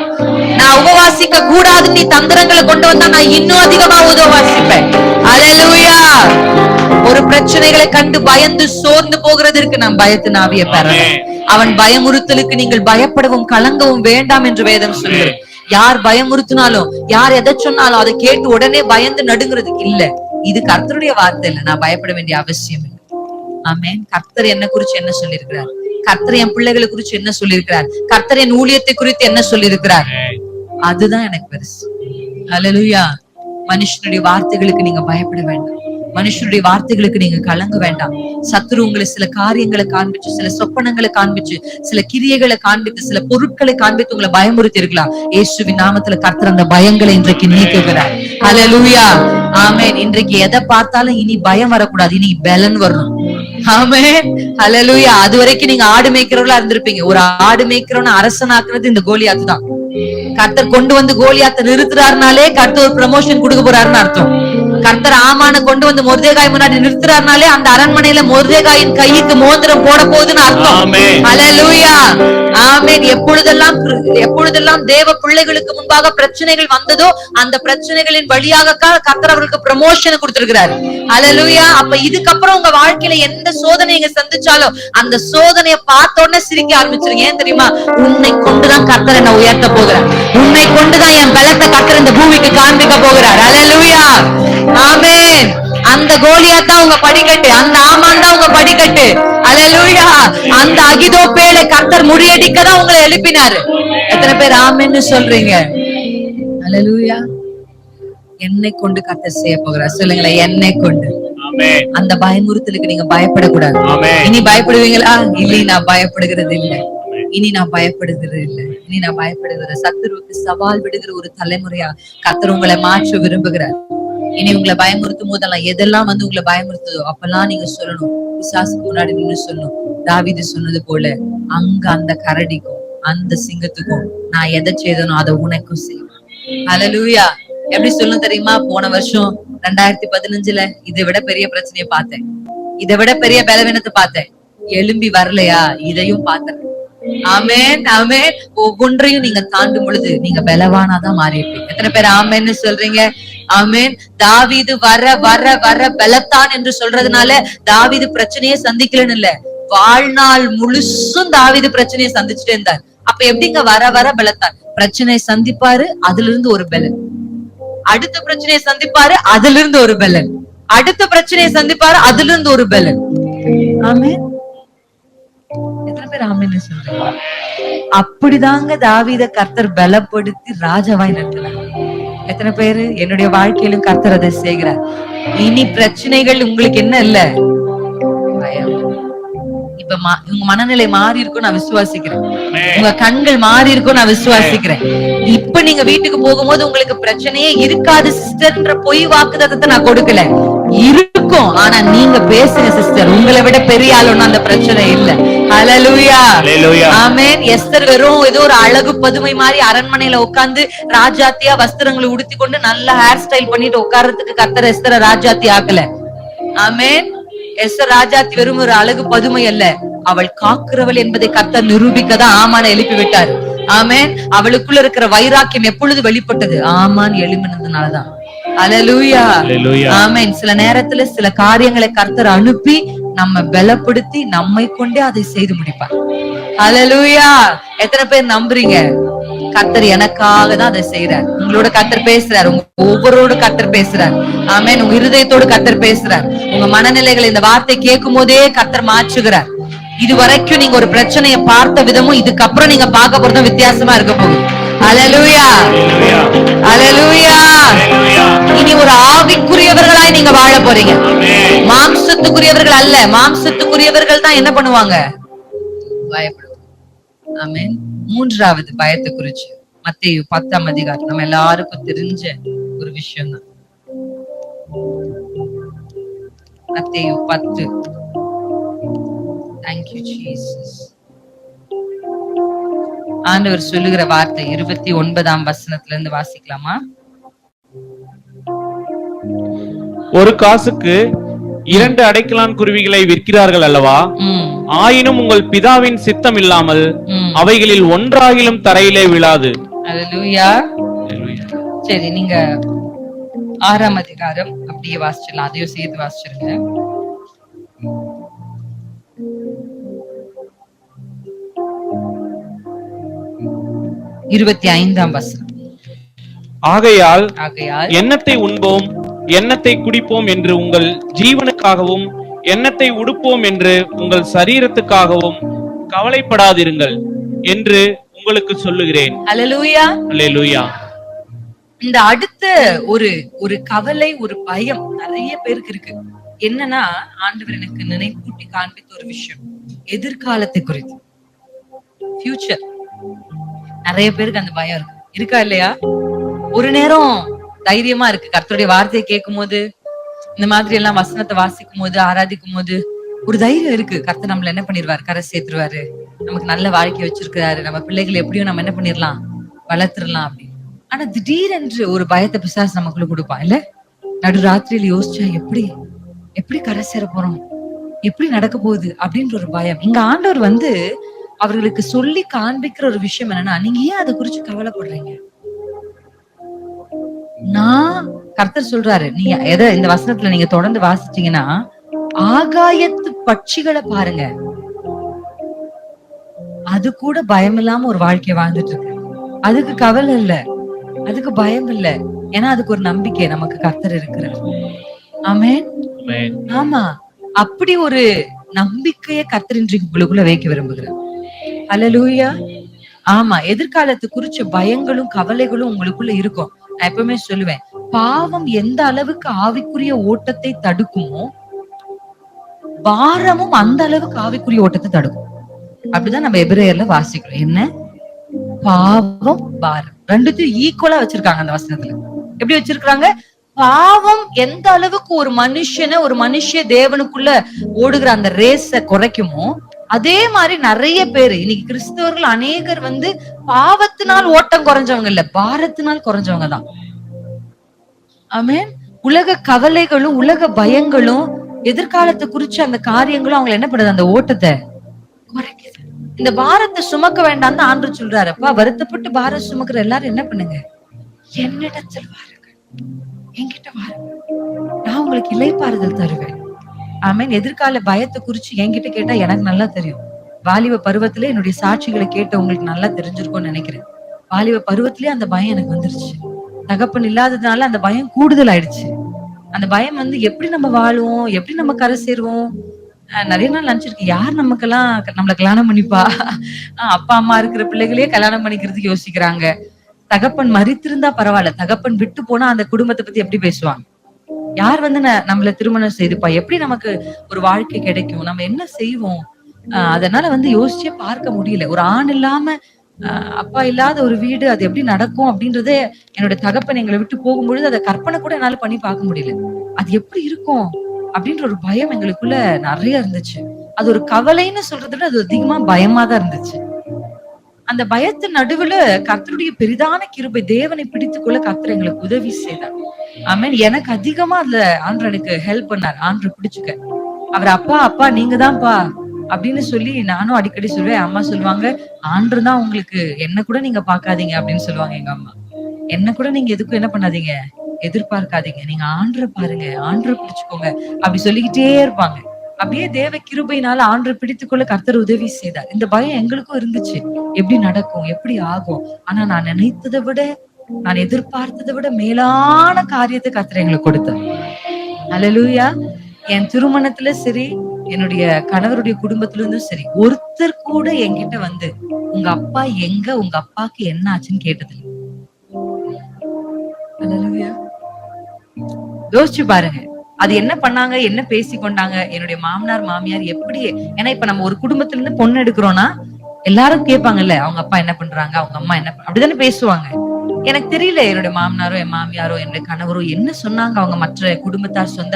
நான் உபவாசிக்க கூடாது நீ தந்திரங்களை கொண்டு வந்தா நான் இன்னும் அதிகமா உபவாசிப்பேன். அல்லேலூயா. ஒரு பிரச்சனைகளை கண்டு பயந்து சோர்ந்து போகிறதற்கு நாம் பயத்தின் ஆவியை பெறணும். அவன் பயமுறுத்தலுக்கு நீங்கள் பயப்படவும் கலங்கவும் வேண்டாம் என்று வேதம் சொல்லுது. யார் பயமுறுத்தினாலும், யார் எதை சொன்னாலும் அதை கேட்டு உடனே பயந்து நடுங்கிறதுக்கு இல்ல. இது கர்த்தருடைய வார்த்தை இல்ல, நான் பயப்பட வேண்டிய அவசியம் இல்லை. ஆமென். கர்த்தர் என்ன குறிச்சு என்ன சொல்லியிருக்கிறார், கர்த்தர் என் பிள்ளைகளை குறிச்சு என்ன சொல்லியிருக்கிறார், கர்த்தர் என் ஊழியத்தை குறித்து என்ன சொல்லியிருக்கிறார், அதுதான் எனக்கு பெருசு. அல்லேலூயா. மனுஷனுடைய வார்த்தைகளுக்கு நீங்க பயப்பட வேண்டாம், மனுஷனுடைய வார்த்தைகளுக்கு நீங்க கலங்க வேண்டாம். சத்துரு உங்களை சில காரியங்களை காண்பிச்சு, சில சொப்பனங்களை காண்பிச்சு, சில கிரியைகளை காண்பித்து, சில பொருட்களை காண்பித்து உங்களை பயமுறுத்தி இருக்கலாம். இயேசுவின் நாமத்துல கர்த்தர் அந்த பயங்களை இன்றைக்கு நீக்குகிறார். அல்லேலூயா. ஆமென். இன்றைக்கு எதை பார்த்தாலும் இனி பயம் வரக்கூடாது, இனி பலன் வரணும். ஆமென். அல்லேலூயா. அது வரைக்கும் நீங்க ஆடு மேய்க்கிறவங்களா இருந்திருப்பீங்க. ஒரு ஆடு மேய்க்கிறவன அரசனாக்குறது இந்த கோலியாத்து தான். கர்த்தர் கொண்டு வந்து கோலியாத்தை நிறுத்துறாருனாலே கர்த்தர் ஒரு ப்ரமோஷன் கொடுக்க போறாருன்னு அர்த்தம். கர்த்தர் ஆமான கொண்டு வந்து மொர்தேகாய் முன்னாடி நிறுத்துறாருனாலே அந்த அரண்மனையில மொர்தேகாயின் கைக்கு மோதிரம் போட போகுதுன்னு அர்த்தம். அல்லேலூயா. ஆமென். எப்பொழுதெல்லாம் தேவ பிள்ளைகளுக்கு முன்பாக பிரச்சனைகள் வந்ததோ அந்த பிரச்சனைகளின் வழியாக கர்த்தர் அவர்களுக்கு ப்ரமோஷன் கொடுத்திருக்கிறார். அல்லேலூயா. அப்ப இதுக்கப்புறம் உங்க வாழ்க்கையில எந்த சோதனை நீங்க சந்திச்சாலும் அந்த சோதனையை பார்த்த உடனே சிரிக்க ஆரம்பிச்சிருங்க. ஏன் தெரியுமா? உன்னை கொண்டுதான் கர்த்தர் என்ன உயர்த்த போகிறார், உன்னை கொண்டுதான் என் பலத்தை கர்த்தர் இந்த பூமிக்கு காண்பிக்க போகிறார். அல்லேலூயா. ஆமென். அந்த கோலியாத் தான் உங்க படிக்கட்டு, அந்த ஆமான் தான் உங்க படிக்கட்டு. அல்லேலூயா. அந்த அகிதோப்பேலை கர்த்தர் முறியடிக்க தான் உங்களை எழுப்பினாரு. எத்தனை பேர் ஆமென்னு சொல்றீங்க? அல்லேலூயா. என்னை கொண்டு கர்த்தர் செய்ய போகிறார். சொல்லுங்களேன், என்னை கொண்டு. அந்த பயமுறுத்தலுக்கு நீங்க பயப்படக்கூடாது. இனி பயப்படுவீங்களா? இல்லை, நான் பயப்படுகிறது இல்லை. இனி நான் பயப்படுகிறது இல்லை. இனி நான் பயப்படுகிற சத்துருவுக்கு சவால் விடுகிற ஒரு தலைமுறையா கர்த்தர் உங்களை மாற்ற விரும்புகிறார். இனி உங்களை பயமுறுத்தும் போதெல்லாம் எதெல்லாம் வந்து உங்களை பயமுறுத்துதோ அப்பெல்லாம் நீங்க சொல்லணும், பிசாசுக்கு முன்னாடி நின்று சொல்லணும், தாவீது சொன்னது போல, அங்க அந்த கரடிக்கும் அந்த சிங்கத்துக்கும் நான் எதை செய்தனோ அதை உனக்கும் செய்வேன். ஹல்லேலூயா. எப்படி சொல்லணும் தெரியுமா? போன வருஷம் 2015 இதை விட பெரிய பிரச்சனையை பார்த்தேன், இதை விட பெரிய பலவீனத்தை பார்த்தேன். எழும்பி வரலையா? இதையும் பார்த்தேன். ஆமென், ஆமென். ஒவ்வொன்றையும் நீங்க தாண்டும் பொழுது நீங்க பலவானாதான் மாறி இருப்பீங்க. எத்தனை பேர் ஆமென்னு சொல்றீங்க? ஆமென். தாவீது வர வர வர பலத்தான் என்று சொல்றதுனால தாவீது பிரச்சனையே சந்திக்கலன்னு இல்ல, வாழ்நாள் முழுசும் தாவீது பிரச்சனையை சந்திச்சுட்டே இருந்தார். அப்ப எப்படிங்க வர வர பலத்தான்? பிரச்சனையை சந்திப்பாரு, அதுல இருந்து ஒரு பலன். அடுத்த பிரச்சனையை சந்திப்பாரு, அதுல இருந்து ஒரு பலன். அடுத்த பிரச்சனையை சந்திப்பாரு, அதுல இருந்து ஒரு பலன். ஆமென். எத்தனை பேர் ஆமென்னு சொல்றீங்க? அப்படிதாங்க தாவீத கர்த்தர் பலப்படுத்தி ராஜாவாய் நிறுத்தினார். எத்தனை பேரு என்னுடைய வாழ்க்கையிலும் கர்த்தர் அதை செய்கிறார். இனி பிரச்சனைகள் உங்களுக்கு என்ன இல்ல, பயம். இப்ப உங்க மனநிலை மாறி இருக்கும் நான் விசுவாசிக்கிறேன். உங்க கண்கள் மாறி இருக்கும் நான் விசுவாசிக்கிறேன். இப்ப நீங்க வீட்டுக்கு போகும்போது உங்களுக்கு பிரச்சனையே இருக்காது சிஸ்டர்ன்ற பொய் வாக்குதத்தை நான் கொடுக்கல, இருக்கும். ஆனா நீங்க பேசுங்க சிஸ்டர், உங்களை விட பெரிய ஆளுன்னு அந்த பிரச்சனை இல்ல. ஹல்லேலூயா, ஆமென். எஸ்தர் வெறும் ஏதோ ஒரு அழகு பதுமை மாதிரி அரண்மனையில உட்கார்ந்து ராஜாத்தியா வஸ்திரங்களை உடுத்தி கொண்டு நல்ல ஹேர் ஸ்டைல் பண்ணிட்டு உட்கார்றதுக்கு கர்த்தர் எஸ்தரை ராஜாத்தி ஆக்கல. ஆமென். எஸ்தர் ராஜாத்தி வெறும் ஒரு அழகு பதுமை அல்ல, அவள் காக்குறவள் என்பதை கர்த்தர் நிரூபிக்கதான் ஆமான எழுப்பி விட்டார். ஆமென். அவளுக்குள்ள இருக்கிற வைராக்கியம் எப்பொழுது வெளிப்பட்டது? ஆமான் எழுப்பினதுனாலதான். ஹல்லேலூயா, ஆமென். சில நேரத்துல சில காரியங்களை கர்த்தர் அனுப்பி நம்ம பலப்படுத்தி நம்மை கொண்டே அதை செய்து முடிப்பார். ஹல்லேலூயா. எத்தனை பேர் நம்புறீங்க? கர்த்தர் எனக்காக தான் அதை செய்யறார். உங்களோட கர்த்தர் பேசுறார், உங்க ஒவ்வொருவரோட கர்த்தர் பேசுறார். ஆமென். உங்க இருதயத்தோடு கர்த்தர் பேசுறார். உங்க மனநிலைகளை இந்த வார்த்தை கேட்கும் போதே கர்த்தர் மாற்றுகிறார். இது வரைக்கும் நீங்க ஒரு பிரச்சனையை பார்த்த விதமும் இதுக்கப்புறம் நீங்க பார்க்க போறதும் வித்தியாசமா இருக்க போகுது. ஹல்லேலூயா, ஹல்லேலூயா. இனி ஒரு ஆவிக்குரியவர்களாய் நீங்க வாழ போறீங்க, மாம்சத்துக்குரியவர்கள் அல்ல. மாம்சத்துக்குரியவர்கள் தான் என்ன பண்ணுவாங்க? பயப்படுவாங்க. ஆமென். மூன்றாவது பயத்தை குறிச்சு மத்தேயு 10ஆம் அதிகாரம் நம்ம எல்லாருக்கும் தெரிஞ்ச ஒரு விஷயம் தான். மத்தேயு 10. Thank you Jesus. ஆண்டவர் சொல்லுகிற வார்த்தை 29ஆம் வசனத்துல இருந்து வாசிக்கலாமா? ஒரு காசுக்கு 2 அடைக்கலான் குருவிகளை விற்கிறார்கள் அல்லவா? ஆயினும் உங்கள் பிதாவின் சித்தம் இல்லாமல் அவைகளில் ஒன்றாகிலும் தரையிலே விழாது. ஹல்லேலூயா. சரி, நீங்க 6ஆம் அதிகாரம் அப்படியே வாசிச்சிடலாம், அதையும் சேர்த்து வாசிச்சிருங்க. இருபத்தி 5ஆம் வசனம். ஆகையால் எண்ணத்தை உண்போம் எண்ணத்தை குடிப்போம் என்று உங்கள் ஜீவனுக்காகவும் எண்ணத்தை உடுப்போம் என்று உங்கள் சரீரத்துக்காகவும் கவலைப்படாதிருங்கள் என்று உங்களுக்கு சொல்லுகிறேன். ஹல்லேலூயா, ஹல்லேலூயா. இந்த அடுத்த ஒரு கவலை, ஒரு பயம் நிறைய பேருக்கு இருக்கு. என்னன்னா, ஆண்டவர் எனக்கு நினைப்பூட்டி காண்பித்த ஒரு விஷயம் எதிர்காலத்தை குறித்து, ஃபியூச்சர். நிறைய பேருக்கு அந்த பயம் இருக்கு, இருக்கா இல்லையா? ஒரு நேரம் தைரியமா இருக்கு, கர்த்தருடைய வார்த்தையை கேட்கும் போது, இந்த மாதிரி எல்லாம் வசனத்தை வாசிக்கும் போது, ஆராதிக்கும் போது ஒரு தைரியம் இருக்கு. கர்த்தர் நம்மள என்ன பண்ணிடுவாரு? கரை சேர்த்துருவாரு, நமக்கு நல்ல வாழ்க்கை வச்சிருக்கிறாரு, நம்ம பிள்ளைகளை எப்படியும் நம்ம என்ன பண்ணிடலாம், வளர்த்துடலாம் அப்படின்னு. ஆனா திடீரென்று ஒரு பயத்தை பிசாசு நமக்குள்ள கொடுப்பான் இல்ல? நடுராத்திரியில யோசிச்சா எப்படி கரை சேர போறோம், எப்படி நடக்க போகுது அப்படின்ற ஒரு பயம். இங்க ஆண்டவர் அவர்களுக்கு சொல்லி காண்பிக்கிற ஒரு விஷயம் என்னன்னா, நீங்க ஏன் அதை குறிச்சு கவலைப்படுறீங்க? நான் கர்த்தர் சொல்றாரு, நீங்க எதை இந்த வசனத்துல நீங்க தொடர்ந்து வாசிச்சீங்கன்னா, ஆகாயத்து பட்சிகளை பாருங்க, அது கூட பயம் இல்லாம ஒரு வாழ்க்கைய வாழ்ந்துட்டு இருக்கு. அதுக்கு கவலை இல்ல, அதுக்கு பயம் இல்ல, ஏன்னா அதுக்கு ஒரு நம்பிக்கை, நமக்கு கர்த்தர் இருக்கிறார். ஆமென். ஆமா, அப்படி ஒரு நம்பிக்கையை கர்த்தர் இன்றைக்கு உங்களுக்குள்ள வைக்க விரும்புகிறார். ஹல்லேலூயா. ஆமா, எதிர்காலத்து குறிச்ச பயங்களும் கவலைகளும் உங்களுக்குள்ள இருக்கும். நான் எப்பவுமே சொல்லுவேன், பாவம் எந்த அளவுக்கு ஆவிக்குரிய ஓட்டத்தை தடுக்குமோ பாரமும் அந்த அளவுக்கு ஆவிக்குரிய ஓட்டத்தை தடுக்கும். அப்படிதான் நம்ம எபிரேயர்ல வாசிக்கிறோம். என்ன? பாவம் பாரம் ரெண்டுத்தையும் ஈக்குவலா வச்சிருக்காங்க அந்த வசனத்துல. எப்படி வச்சிருக்காங்க? பாவம் எந்த அளவுக்கு ஒரு மனுஷனை ஒரு மனுஷ தேவனுக்குள்ள ஓடுகிற அந்த ரேஸ குறைக்குமோ, அதே மாதிரி நிறைய பேரு இன்னைக்கு கிறிஸ்தவர்கள் அநேகர் பாவத்தினால் ஓட்டம் குறைஞ்சவங்க இல்ல, பாரத்தினால் குறைஞ்சவங்க தான். ஆமென். உலக கவலைகளும் உலக பயங்களும் எதிர்காலத்தை குறிச்சு அந்த காரியங்களும் அவங்க என்ன பண்ணுது? அந்த ஓட்டத்தை குறைக்குது. இந்த பாரத்தை சுமக்க வேண்டாம் தான் ஆண்டு சொல்றாரு. அப்பா, வருத்தப்பட்டு பாரம் சுமக்கிற எல்லாரும் என்ன பண்ணுங்க? என்னிடத்தில் வாருங்கள், என்கிட்ட வாருங்க, நான் உங்களுக்கு இளைப்பாறுதல் தருவேன். ஆமென். எதிர்கால பயத்தை குறிச்சு என்கிட்ட கேட்டா எனக்கு நல்லா தெரியும். வாலிப பருவத்திலே என்னுடைய சாட்சிகளை கேட்ட உங்களுக்கு நல்லா தெரிஞ்சிருக்கும்னு நினைக்கிறேன். வாலிப பருவத்திலே அந்த பயம் எனக்கு வந்துருச்சு. தகப்பன் இல்லாததுனால அந்த பயம் கூடுதல் ஆயிடுச்சு. அந்த பயம் எப்படி நம்ம வாழுவோம், எப்படி நம்ம கரை சேருவோம். நிறைய நாள் நினைச்சிருக்கு, யார் நமக்கெல்லாம் நம்மள கல்யாணம் பண்ணிப்பா. அப்பா அம்மா இருக்கிற பிள்ளைகளே கல்யாணம் பண்ணிக்கிறதுக்கு யோசிக்கிறாங்க. தகப்பன் மரித்திருந்தா பரவாயில்ல, தகப்பன் விட்டு போனா அந்த குடும்பத்தை பத்தி எப்படி பேசுவாங்க? யார் நம்மள திருமணம் செய்துப்பா, எப்படி நமக்கு ஒரு வாழ்க்கை கிடைக்கும், நம்ம என்ன செய்வோம்? அதனால யோசிச்சே பார்க்க முடியல. ஒரு ஆண் இல்லாம அப்பா இல்லாத ஒரு வீடு, அது எப்படி நடக்கும் அப்படின்றதே என்னோட தகப்பன் எங்களை விட்டு போகும்பொழுது அதை கற்பனை கூட என்னால பண்ணி பார்க்க முடியல. அது எப்படி இருக்கும் அப்படின்ற ஒரு பயம் எங்களுக்குள்ள நிறைய இருந்துச்சு. அது ஒரு கவலைன்னு சொல்றதை விட அது அதிகமா பயமா தான் இருந்துச்சு. அந்த பயத்தின் நடுவுல கர்த்தருடைய பெரிதான கிருபை, தேவனை பிடித்துக்கொள்ள கர்த்தர் எங்களுக்கு உதவி செய்தார். ஆமென். எனக்கு அதிகமா அதுல ஆண்டவர் எனக்கு ஹெல்ப் பண்ணார். ஆண்டவர் பிடிச்சுக்க, அவர் அப்பா அப்பா நீங்க தான்ப்பா அப்படின்னு சொல்லி நானும் அடிக்கடி சொல்லுவேன். அம்மா சொல்லுவாங்க, ஆண்டவர் தான் உங்களுக்கு, என்ன கூட நீங்க பாக்காதீங்க அப்படின்னு சொல்லுவாங்க எங்க அம்மா. என்ன கூட நீங்க எதுக்கும் என்ன பண்ணாதீங்க, எதிர்பார்க்காதீங்க, நீங்க ஆண்டரை பாருங்க, ஆண்டரை பிடிச்சுக்கோங்க அப்படி சொல்லிக்கிட்டே இருப்பாங்க. அப்படியே தேவ கிருபையினால ஆண்டரை பிடித்துக்கொள்ள கர்த்தர் உதவி செய்தார். இந்த பயம் எங்களுக்கும் இருந்துச்சு, எப்படி நடக்கும், எப்படி ஆகும். ஆனா நான் நினைத்ததை விட, நான் எதிர்பார்த்ததை விட மேலான காரியத்தை கர்த்தர் எங்களுக்கு கொடுத்தார். அல்லேலூயா. என் திருமணத்துல சரி, என்னுடைய கணவருடைய குடும்பத்துல இருந்தும் சரி, ஒருத்தர் கூட என்கிட்ட உங்க அப்பா எங்க, உங்க அப்பாக்கு என்ன ஆச்சுன்னு கேட்டது. அல்லேலூயா. யோசிச்சு பாருங்க, அது என்ன பண்ணாங்க, என்ன பேசி கொண்டாங்க. என்னுடைய மாமனார் மாமியார் எப்படி, ஏன்னா இப்ப நம்ம ஒரு குடும்பத்துல இருந்து பொண்ணு எடுக்கிறோம்னா எல்லாரும் கேட்பாங்கல்ல, அவங்க அப்பா என்ன பண்றாங்க, அவங்க அம்மா என்ன, அப்படிதானே பேசுவாங்க. எனக்கு தெரியல என்னோட மாமனாரோ என் மாமியாரோ என்னோட கணவரோ என்ன சொன்னாங்க அவங்க மற்ற குடும்பத்தார் சொந்த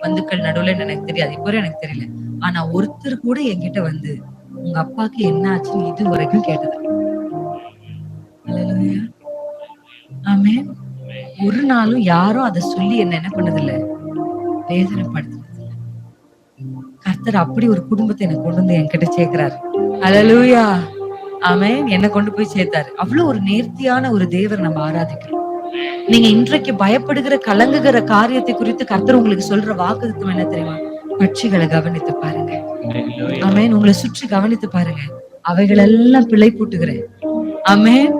பந்துக்கள் நடுவுல எனக்கு தெரியாது, இப்போ எனக்கு தெரியல. ஆனா ஒருத்தர் கூட என்கிட்ட உங்க அப்பாக்கு என்ன ஆச்சுன்னு இது வரைக்கும் கேட்டது. அல்லேலூயா. ஆமென். ஒரு நாளும் யாரும் அதை சொல்லி என்ன பண்ணதில்ல, வேதனைப்படுத்துறது. கர்த்தர் அப்படி ஒரு குடும்பத்தை எனக்கு கொண்டு என்கிட்ட சேர்க்கிறாரு. அல்லேலூயா. ஆமென். என்ன கொண்டு போய் சேர்த்தாரு. அவ்வளவு ஒரு நேர்த்தியான ஒரு தேவர் நம்ம ஆராதிக்கிறோம். நீங்க இன்றைக்கு பயப்படுகிற கலங்குகிற காரியத்தை குறித்து கர்த்தர் உங்களுக்கு சொல்ற வாக்குத்தத்தம் என்ன தெரியுமா? பட்சிகளை கவனித்து பாருங்க. ஆமென். உங்களை சுற்றி கவனித்து பாருங்க, அவைகள் எல்லாம் பிழை பூட்டுகிறேன். ஆமென்.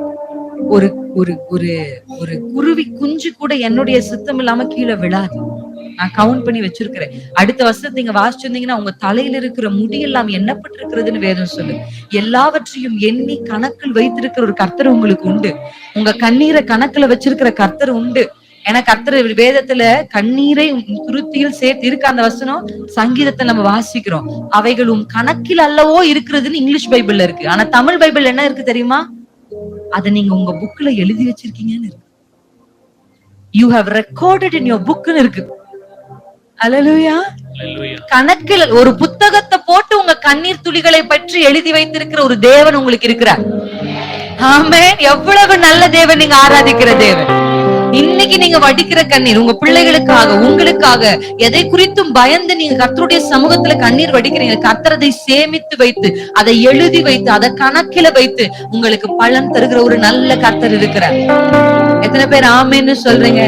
ஒரு ஒரு ஒரு ஒரு குருவி குஞ்சு கூட என்னுடைய சித்தம் இல்லாம கீழே விழாது. நான் கவுண்ட் பண்ணி வச்சிருக்கிறேன். அடுத்த வருஷத்தை நீங்க வாசிச்சிருந்தீங்கன்னா உங்க தலையில இருக்கிற முடியெல்லாம் எண்ணப்பட்டிருக்கிறதுன்னு வேதம் சொல்லு. எல்லாவற்றையும் எண்ணி கணக்கில் வைத்திருக்கிற ஒரு கர்த்தர் உங்களுக்கு உண்டு. உங்க கண்ணீரை கணக்குல வச்சிருக்கிற கர்த்தர் உண்டு. ஏன்னா கர்த்தர் வேதத்துல கண்ணீரை துருத்தியில் சேர்த்து இருக்க அந்த வசனம் சங்கீதத்தை நம்ம வாசிக்கிறோம். அவைகளும் கணக்கில் அல்லவோ இருக்கிறதுன்னு இங்கிலீஷ் பைபிள்ல இருக்கு. ஆனா தமிழ் பைபிள் என்ன இருக்கு தெரியுமா? அதை நீங்க உங்க புக்ல எழுதி வச்சிருக்கீங்கன்னு இருக்கு. You have recorded in your book ன்னு இருக்கு. அல்லேலூயா. கணக்கில் ஒரு புத்தகத்தை போட்டு உங்க கண்ணீர் துளிகளை பற்றி எழுதி வைத்திருக்கிற ஒரு தேவன் உங்களுக்கு இருக்கிறார். ஆமென். எவ்வளவு நல்ல தேவன் நீங்க ஆராதிக்கிற தேவன். இன்னைக்கு நீங்க வடிக்கிற கண்ணீர் உங்க பிள்ளைகளுக்காக, உங்களுக்காக, எதை குறித்தும் பயந்து நீங்க கர்த்தருடைய சமூகத்துல கண்ணீர் வடிக்கிறீங்க. கர்த்தர் அதை சேமித்து வைத்து, அதை எழுதி வைத்து, அதை கணக்கில வைத்து உங்களுக்கு பலன் தருகிற ஒரு நல்ல கர்த்தர் இருக்கிறார். எத்தனை பேர் ஆமென்னு சொல்றீங்க?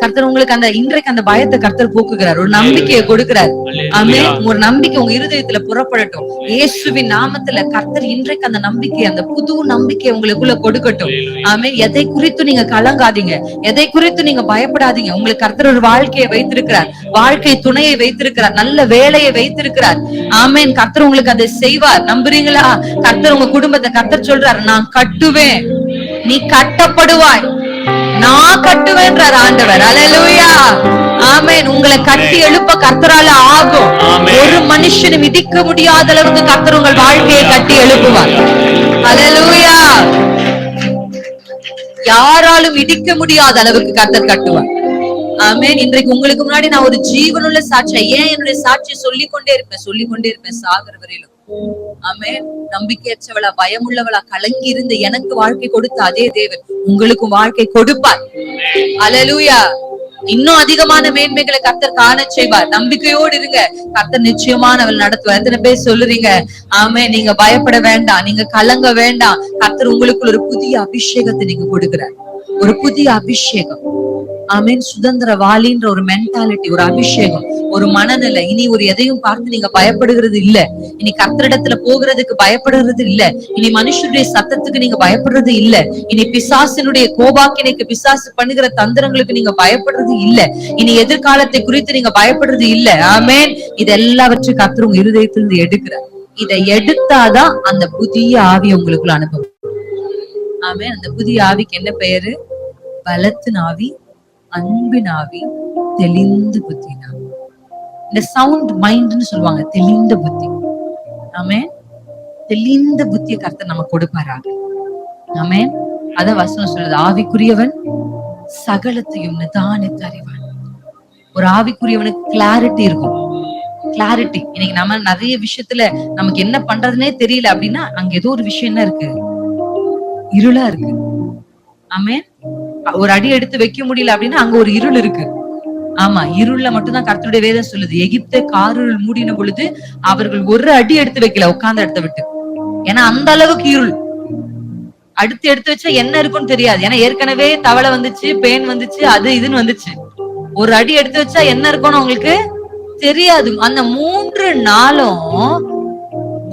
கர்த்தர் உங்களுக்கு இன்றைக்கு அந்த பயத்தை கர்த்தர் போக்குகிறார், ஒரு நம்பிக்கையை கொடுக்கிறார். ஆமென். ஒரு நம்பிக்கை உங்க இருதயத்துல புறப்படட்டும். இயேசுவின் நாமத்துல கர்த்தர் இன்றைக்கு அந்த நம்பிக்கை, அந்த புது நம்பிக்கையை உங்களுக்குள்ள கொடுக்கட்டும். ஆமென். எதை குறித்து நீங்க கலங்காதீங்க, எதை குறித்து நீங்க பயப்படாதீங்க. உங்களுக்கு கர்த்தர் ஒரு வாழ்க்கையை வைத்திருக்கிறார், வாழ்க்கை துணையை வைத்திருக்கிறார், நல்ல வேலையை வைத்திருக்கிறார். ஆமென். கர்த்தர் உங்களுக்கு அதை செய்வார். நம்புறீங்களா? கர்த்தர் உங்க குடும்பத்தை கர்த்தர் சொல்றார், நான் கட்டுவேன், நீ கட்டப்படுவாய், நான் கட்டுவேன்றார் ஆண்டவர். அல்லேலூயா. ஆமென். உங்களை உங்களை கட்டி எழுப்ப கர்த்தரால ஆகும். ஒரு மனுஷனும் மிதிக்க முடியாத அளவுக்கு கர்த்தர் உங்கள் வாழ்க்கையை கட்டி எழுப்புவார். அல்லேலூயா. யாராலும் இடிக்க முடியாத அளவுக்கு கர்த்தர் கட்டுவார். ஆமென். இன்றைக்கு உங்களுக்கு முன்னாடி நான் ஒரு ஜீவனுள்ள சாட்சியை, ஏன் என்னுடைய சாட்சியை சொல்லிக்கொண்டே இருப்பேன் சாகர வரையிலும். ஆமென். நம்பிக்கையற்றவளா, பயமுள்ளவளா, கலங்கி இருந்து எனக்கு வாழ்க்கை கொடுத்த அதே தேவன் உங்களுக்கும் வாழ்க்கை கொடுப்பார். அல்லேலூயா. இன்னும் அதிகமான மேன்மைகளை கர்த்தர் காண செய்வார். நம்பிக்கையோடு இருங்க. கர்த்தர் நிச்சயமானவள் நடத்துவார். எத்தனை பேர் சொல்லுறீங்க? ஆமே. நீங்க பயப்பட வேண்டாம், நீங்க கலங்க வேண்டாம். கர்த்தர் உங்களுக்குள்ள ஒரு புதிய அபிஷேகத்தை நீங்க கொடுக்கிறார். ஒரு புதிய அபிஷேகம். ஆமீன். சுதந்திரவாளின்ற ஒரு மென்டாலிட்டி, ஒரு அபிஷேகம், ஒரு மனநிலை. இனி ஒரு எதையும் பார்த்து நீங்க பயப்படுகிறது இல்ல. இனி கர்த்தரிடத்துல போகிறதுக்கு பயப்படுறது இல்ல. இனி மனுஷனுடைய சத்தத்துக்கு நீங்க பயப்படுறது இல்ல. இனி பிசாசினுடைய கோபாக்கினைக்கு, பிசாசு பண்ணுகிற தந்திரங்களுக்கு நீங்க பயப்படுறது இல்ல. இனி எதிர்காலத்தை குறித்து நீங்க பயப்படுறது இல்ல. ஆமேன். இது எல்லாவற்றையும் கர்த்தர் உங்க இருதயத்திலிருந்து எடுக்கிறார். இதை எடுத்தாதான் அந்த புதிய ஆவி உங்களுக்குள்ள அனுபவம். ஆமேன். அந்த புதிய ஆவிக்கு என்ன பெயரு? பலத்தின் ஆவி, அன்பின் ஆவி, தெளிந்த புத்தி. இந்த சவுண்ட் மைண்ட்னு சொல்லுவாங்க, தெளிந்த புத்தி. ஆமென். தெளிந்த புத்தியை கர்த்தர் நம்ம கொடுப்பாராக. ஆமென். அத வசனம் சொல்லுது, ஆவிக்குரியவன் சகலத்தையும் நிதானித்து அறிவான். ஒரு ஆவிக்குரியவனுக்கு கிளாரிட்டி இருக்கும். கிளாரிட்டி. இன்னைக்கு நம்ம நிறைய விஷயத்துல நமக்கு என்ன பண்றதுன்னே தெரியல அப்படின்னா அங்க ஏதோ ஒரு விஷயம் என்ன இருக்கு? இருளா இருக்கு. ஆமென். ஒரு அடி எடுத்து வைக்க முடியல அப்படின்னா அங்க ஒரு இருள் இருக்கு. ஆமா, இருள்ல மட்டும்தான் கர்த்தருடைய வேதம் சொல்லுது, எகிப்தை காரிருள் மூடின பொழுது அவர்கள் ஒரு அடி எடுத்து வைக்கல உட்கார்ந்த இடத்த விட்டு. ஏன்னா அந்த அளவுக்கு இருள். அடுத்து எடுத்து வச்சா என்ன இருக்குன்னு தெரியாது. ஏன்னா ஏற்கனவே தவளை வந்துச்சு, பேன் வந்துச்சு, அது இதுன்னு வந்துச்சு. ஒரு அடி எடுத்து வச்சா என்ன இருக்கும்னு அவங்களுக்கு தெரியாது. அந்த 3 நாளும்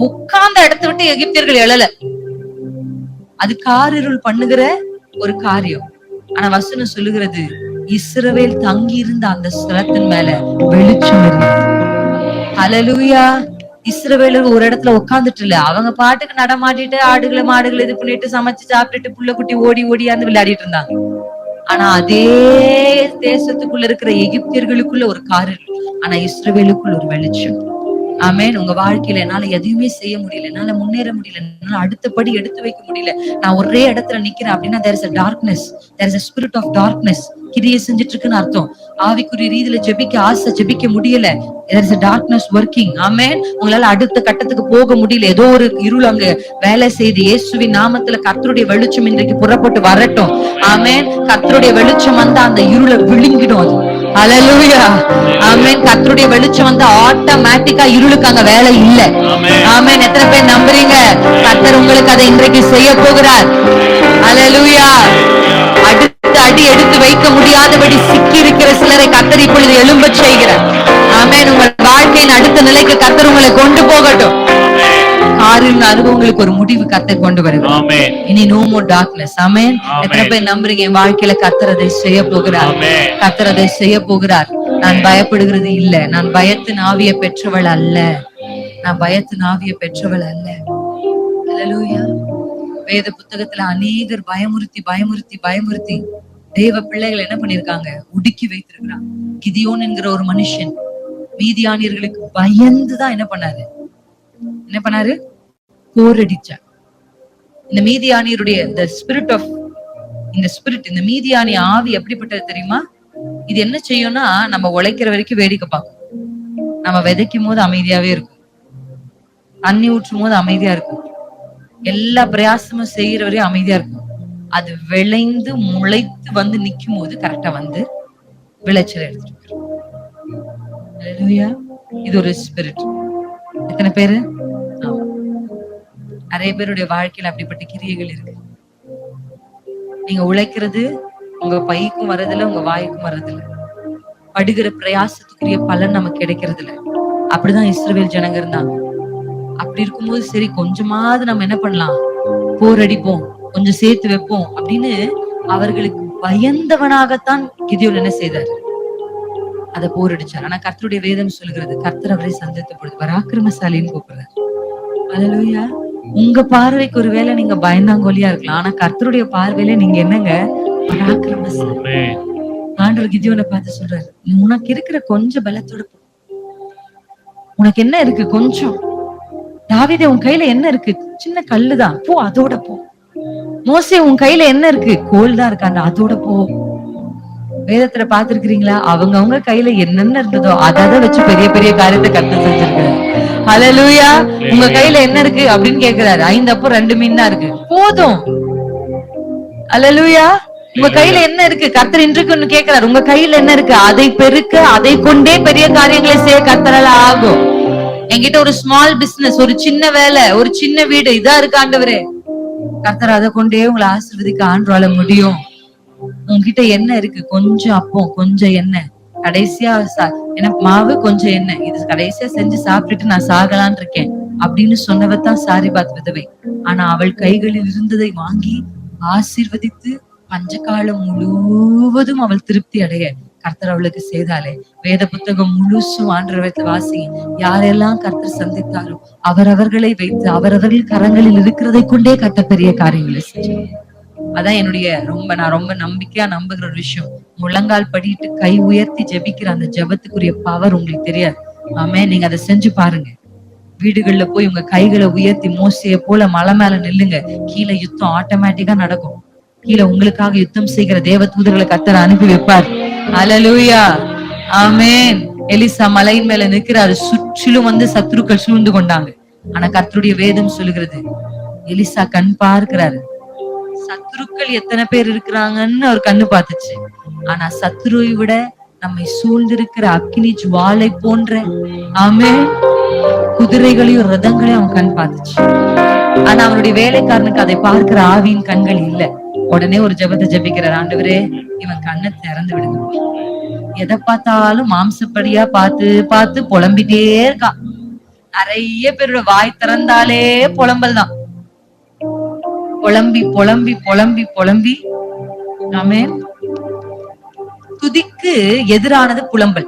உட்கார்ந்த இடத்த விட்டு எகிப்தியர்கள் எழல. அது காரிருள் பண்ணுகிற ஒரு காரியம். ஆனா வசனம் சொல்லுகிறது, இஸ்ரவேல் தங்கி இருந்த அந்த ஸ்தலத்தின் மேல வெளிச்சம் இருந்தது. ஹல்லேலூயா. இஸ்ரவேலர் ஒரு இடத்துல உட்கார்ந்துட்டு இல்ல, அவங்க பாட்டுக்கு நடமாட்டிட்டு ஆடுகளை மாடுகளை இது பண்ணிட்டு சமைச்சு சாப்பிட்டுட்டு புள்ள குட்டி ஓடி ஓடியாந்து விளையாடிட்டு இருந்தாங்க. ஆனா அதே தேசத்துக்குள்ள இருக்கிற எகிப்தியர்களுக்குள்ள ஒரு காரிருள், ஆனா இஸ்ரவேலுக்குள்ள ஒரு வெளிச்சம். ஆமேன். உங்க வாழ்க்கையில என்னால எதையுமே செய்ய முடியல, என்னால முன்னேற முடியல, என்னால அடுத்தபடி எடுத்து வைக்க முடியல, நான் ஒரே இடத்துல நிக்கிறேன் அப்படின்னா there is a darkness, there is a spirit of darkness கிரியை செஞ்சிட்டு இருக்குன்னு அர்த்தம். ஆவிக்குரிய ரீதியில ஜெபிக்க ஆசை, ஜெபிக்க முடியல, there is a darkness working. ஆமென். உங்களால அடுத்த கட்டத்துக்கு போக முடியல, ஏதோ ஒரு இருள் அங்க வேலை செய்து. இயேசுவின் நாமத்துல கர்த்தருடைய வெளிச்சம் இன்றைக்கு புறப்பட்டு வரட்டும். ஆமென். கர்த்தருடைய வெளிச்சம் வந்தா அந்த இருளை விழுங்கிடும் அது. ஹல்லேலூயா. ஆமென். கர்த்தருடைய வெளிச்சம் வந்தா ஆட்டோமேட்டிக்கா இருளுக்கு அங்க வேலை இல்ல. ஆமென். எத்தனை பேர் நம்புறீங்க? கர்த்தர் உங்களுக்கு அதை இன்றைக்கு செய்ய போகிறார். ஹல்லேலூயா. அடுத்த அடி எடுத்து வைக்க முடியாதபடி சிக்கி இருக்கிற சிலரை கர்த்தர் இப்பொழுது எழும்ப செய்கிறார். ஆமென். உங்கள் வாழ்க்கையின் அடுத்த நிலைக்கு கர்த்தர் உங்களை கொண்டு போகட்டும். காரின் அனுபவங்களுக்கு ஒரு முடிவு கர்த்தர் கொண்டு வருகிறார். இனி நோ மோர் டார்க்னஸ். ஆமென். எத்தனை பேர் நம்புறீங்க? என் வாழ்க்கையில கர்த்தர் அதை செய்ய போகிறார். கர்த்தர் அதை செய்ய போகிறார். நான் பயப்படுகிறது இல்ல. நான் பயத்தின் ஆவியை பெற்றவள் அல்ல. நான் பயத்தின் ஆவியை பெற்றவள் அல்ல. ஹல்லேலூயா. வேத புத்தகத்துல அநேகர் பயமுறுத்தி பயமுறுத்தி பயமுறுத்தி தேவ பிள்ளைகள் என்ன பண்ணிருக்காங்க? உடுக்கி வைத்திருக்கிறாங்க. கிதியோன் என்கிற ஒரு மனுஷன் மீதியானியர்களுக்கு பயந்துதான் என்ன பண்ணாரு? போரடிச்சார். இந்த மீதியானியருடைய இந்த மீதியானி ஆவி எப்படிப்பட்டது தெரியுமா? இது என்ன செய்யும்னா, நம்ம உழைக்கிற வரைக்கும் வேடிக்கை பார்க்கும். நம்ம விதைக்கும் போது அமைதியாவே இருக்கும், தண்ணி ஊற்றும் போது அமைதியா இருக்கும், எல்லா பிரயாசமும் செய்யற வரையும் அமைதியா இருக்கும். அது விளைந்து முளைத்து வந்து நிக்கும் போது கரெக்டா வந்து விளைச்சல் எடுத்துட்டு. இது ஒரு ஸ்பிரிட். எத்தனை பேரு? நிறைய பேருடைய வாழ்க்கையில அப்படிப்பட்ட கிரியைகள் இருக்கு. நீங்க உழைக்கிறது உங்க பைக்கும் வர்றதில்ல, உங்க வாய்க்கும் வர்றதில்ல. படுகிற பிரயாசத்துக்குரிய பலன் நமக்கு கிடைக்கிறது இல்ல. அப்படிதான் இஸ்ரவேல் ஜனங்க இருந்தாங்க. அப்படி இருக்கும்போது சரி, கொஞ்சமாவது நம்ம என்ன பண்ணலாம், போரடிப்போம், கொஞ்சம் சேர்த்து வைப்போம் அப்படின்னு அவர்களுக்கு பயந்தவனாகத்தான் கிதியோன் என்ன செய்தார்? அதை போரடிச்சார். ஆனா கர்த்தருடைய வேதம் சொல்லுகிறது, கர்த்தர் அவரை சந்தித்த பொழுது பராக்கிரமசாலின்னு கூப்பிடுறார். அல்லேலூயா. உங்க பார்வைக்கு ஒருவேளை நீங்க பயந்தாங்கோலியா இருக்கலாம், ஆனா கர்த்தருடைய பார்வையில நீங்க என்னங்க? பராக்கிரமசாலி. ஆண்டவர் கிதியோனை பார்த்து சொல்றாரு, உனக்கு இருக்கிற கொஞ்சம் பலத்தோட போ. உனக்கு என்ன இருக்கு கொஞ்சம். தாவீதே உன் கையில என்ன இருக்கு? சின்ன கல்லுதான், போ அதோட போ. மோசே உன் கையில என்ன இருக்கு? கோல் தான் இருக்காண்டா, அதோட போ. வேதத்துல பாத்துருக்கீங்களா? அவங்க கையில என்னென்ன இருந்ததோ அதை வச்சு பெரிய பெரிய காரியத்தை கர்த்தர் செஞ்சிருக்காரு. ஹல்லேலூயா. உங்க கையில என்ன இருக்கு அப்படின்னு கேக்குறாரு. 5 அப்பம் 2 மீன் தான் இருக்கு, போதும். ஹல்லேலூயா. உங்க கையில என்ன இருக்கு? கர்த்தர் இன்றைக்கு ஒண்ணு கேட்கிறார், உங்க கையில என்ன இருக்கு? அதை பெருக்க, அதை கொண்டே பெரிய காரியங்களை செய்ய கர்த்தரால ஆகும். என்கிட்ட ஒரு ஸ்மால் பிசினஸ், ஒரு சின்ன வேலை, ஒரு சின்ன வீடு, இதா இருக்கு ஆண்டவரே, கர்த்தர் அதை கொண்டே உங்களை ஆசீர்வதிக்க ஆண்டவரால முடியும். உங்ககிட்ட என்ன இருக்கு? கொஞ்சம் அப்பம், கொஞ்சம் எண்ணெய், கடைசியா எனக்கு மாவு, கொஞ்சம் எண்ணெய், இது கடைசியா செஞ்சு சாப்பிட்டுட்டு நான் சாகலான் இருக்கேன் அப்படின்னு சொன்னவத்தான் சாரிபாத் விதவை. ஆனா அவள் கைகளில் இருந்ததை வாங்கி ஆசீர்வதித்து பஞ்சகாலம் முழுவதும் அவள் திருப்தி அடைய கர்த்தர் அவளுக்கு செய்தாலே. வேத புத்தகம் முழுசும் ஆண்டவரை வாசி. யாரெல்லாம் கர்த்தர் சந்தித்தாரோ அவரவர்களை வைத்து அவரவர்கள் கரங்களில் இருக்கிறதை கொண்டே கர்த்தர் பெரிய காரியங்களை செஞ்சார். அதான் நான் ரொம்ப நம்பிக்கையா நம்புகிற ஒரு விஷயம். முழங்கால் படிட்டு கை உயர்த்தி ஜெபிக்கிற அந்த ஜெபத்துக்குரிய பவர் உங்களுக்கு தெரியாது. ஆமே, நீங்க அதை செஞ்சு பாருங்க. வீடுகள்ல போய் உங்க கைகளை உயர்த்தி மோசைய போல மலை மேல நில்லுங்க. கீழே யுத்தம் ஆட்டோமேட்டிக்கா நடக்கும். கீழே உங்களுக்காக யுத்தம் செய்கிற தேவ தூதர்களை கர்த்தர் அனுப்பி வைப்பார். ஹல்லேலூயா, ஆமென். எலிசா மலையின் மேல நிற்கிறாரு. சுற்றிலும் சத்துருக்கள் சூழ்ந்து கொண்டாங்க. ஆனா கர்த்தருடைய வேதம் சொல்லுகிறது, எலிசா கண் பார்க்கிறாரு. சத்துருக்கள் எத்தனை பேர் இருக்கிறாங்கன்னு அவர் கண்ணு பார்த்துச்சு. ஆனா சத்துருவை விட நம்மை சூழ்ந்திருக்கிற அக்கினி ஜுவாலை போன்ற ஆமென் குதிரைகளையும் ரதங்களையும் அவன் கண் பார்த்துச்சு. ஆனா அவனுடைய வேலைக்காரனுக்கு அதை பார்க்கிற ஆவியின் கண்கள் இல்ல. உடனே ஒரு ஜெபத்தை ஜெபிக்கிறார், ஆண்டவரே இவன் கண்ணை திறந்து விடுங்க. எதை பார்த்தாலும் மாம்சப்படியா பார்த்து பார்த்து புலம்பிட்டே இருக்கான். நிறைய பேரோட வாய் திறந்தாலே புலம்பல் தான். புலம்பி புலம்பி புலம்பி புலம்பி. ஆமென். துதிக்கு எதிரானது புலம்பல்.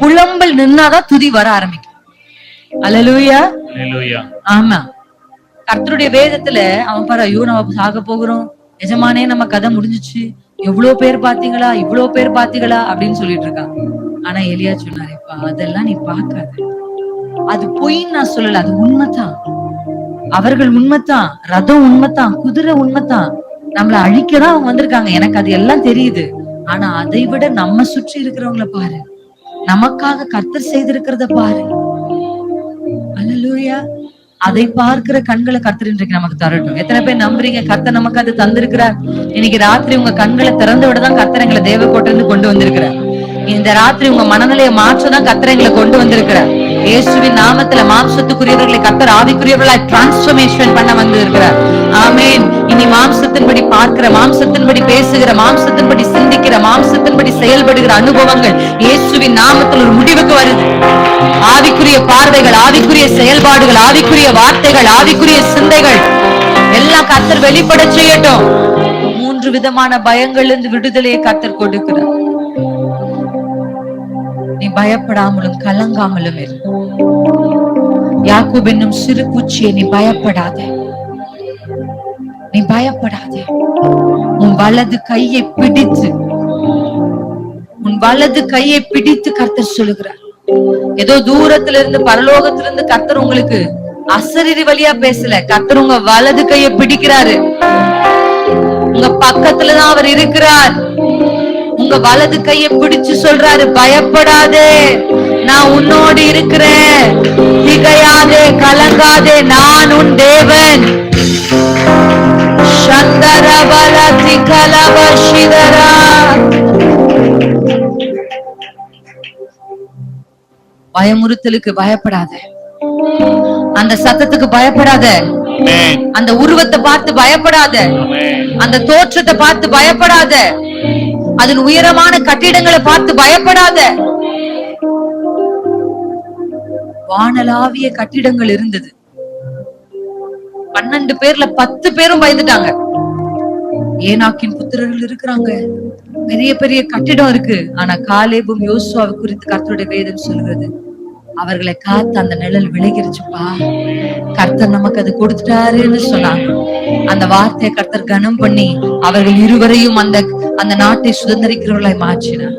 புலம்பல் நின்னாதான் துதி வர ஆரம்பிக்கும். ஹல்லேலூயா, ஹல்லேலூயா. ஆமா, கர்த்தருடைய வேதத்துல அவன் பாரு, ஐயோ நம்ம சாக போகிறோம், எஜமானே நம்ம கதை முடிஞ்சிச்சு, எவ்வளவு பேர் பாத்தீங்களா, இவ்வளவு பேர் பாத்தீங்களா அப்படின்னு சொல்லிட்டு இருக்கான். ஆனா எலியா சொன்னாரேப்பா, அதெல்லாம் நீ பாக்காத, அது பொய்ன்னு நான் சொல்லல, அது உண்மைதான். அவர்கள் உண்மைதான், ரதம் உண்மைதான், குதிரை உண்மைதான், நம்மள அழிக்கதான் அவங்க வந்திருக்காங்க, எனக்கு அது எல்லாம் தெரியுது. ஆனா அதை விட நம்ம சுற்றி இருக்கிறவங்கள பாரு, நமக்காக கர்த்தர் செய்திருக்கிறத பாரு. அல்லேலூயா. அதை பார்க்கிற கண்களை கர்த்தர் இன்றைக்கு நமக்கு தரட்டும். எத்தனை பேர் நம்புறீங்க கர்த்தர் நமக்கு அது தந்திருக்கிறார்? இன்னைக்கு ராத்திரி உங்க கண்களை திறந்து விடதான் கர்த்தர் எங்களை தேவக்கோட்டிலிருந்து கொண்டு வந்திருக்கிறார். இந்த ராத்திரி உங்க மனநிலையை மாற்றதான் கர்த்தர் எங்களை கொண்டு வந்திருக்கிறார். இயேசுவின் நாமத்துல மாம்சத்துக்குரியவர்களை கர்த்தர் ஆவிக்குரியவர்களாய் டிரான்ஸ்ஃபர்மேஷன் பண்ண வந்து இருக்கிறார். ஆமென். இனி மாம்சத்தின்படி பார்க்கிற, மாம்சத்தின்படி பேசுகிற, மாம்சத்தின்படி சிந்திக்கிற, மாம்சத்தின்படி செயல்படுகிற அனுபவங்கள் இயேசுவின் நாமத்தில் ஒரு முடிவுக்கு வருது. ஆவிக்குரிய பார்வைகள், ஆவிக்குரிய செயல்பாடுகள், ஆவிக்குரிய வார்த்தைகள், ஆவிக்குரிய சிந்தைகள் எல்லாம் கர்த்தர் வெளிப்பட செய்யட்டும். 3 விதமான பயங்கள் இருந்து விடுதலையை கர்த்தர் கொடுக்கிறார். நீ பயப்படாமலும் கலங்காமலும் இரு. யாக்கோபு என்னும் சிறு பூச்சியை நீ பயப்படாத, நீ பயப்படாத. உன் வலது கையை பிடித்து, உன் வலது கையை பிடித்து கர்த்தர் சொல்லுகிறார். ஏதோ தூரத்துல இருந்து பரலோகத்திலிருந்து கர்த்தர் உங்களுக்கு அசரீரி வழியா பேசல, கர்த்தர் உங்க வலது கையை பிடிக்கிறாரு. உங்க பக்கத்துலதான் அவர் இருக்கிறார். உங்க வலது கையை பிடிச்சு சொல்றாரு, பயப்படாதே, நான் உன்னோடு இருக்கிறேன், திகையாதே, கலங்காதே, நான் உன் தேவன். பயமுறுத்தலுக்கு பயப்படாத, அந்த சத்தத்துக்கு பயப்படாத, அந்த உருவத்தை பார்த்து பயப்படாத, அந்த தோற்றத்தை பார்த்து பயப்படாத, அதன் உயரமான கட்டிடங்களை பார்த்து பயப்படாத. வானலாவிய கட்டிடங்கள் இருந்தது. 12 பேர்ல 10 பேரும் பயந்துட்டாங்க. ஏனாக்கின் புத்திரர்கள் இருக்கிறாங்க, பெரிய பெரிய கட்டிடம் இருக்கு. ஆனா காலேபும் யோசுவாவை குறித்து கர்த்தருடைய வேதம் சொல்கிறது, அவர்களை காத்து அந்த நிழல் விலகிருச்சுப்பா. கர்த்தர் நமக்கு அது கொடுத்துட்டாருன்னு சொன்னாங்க. அந்த வார்த்தையை கர்த்தர் கனம் பண்ணி அவர்கள் இருவரையும் அந்த நாட்டை சுதந்திரிக்கிறவர்களை மாற்றினார்.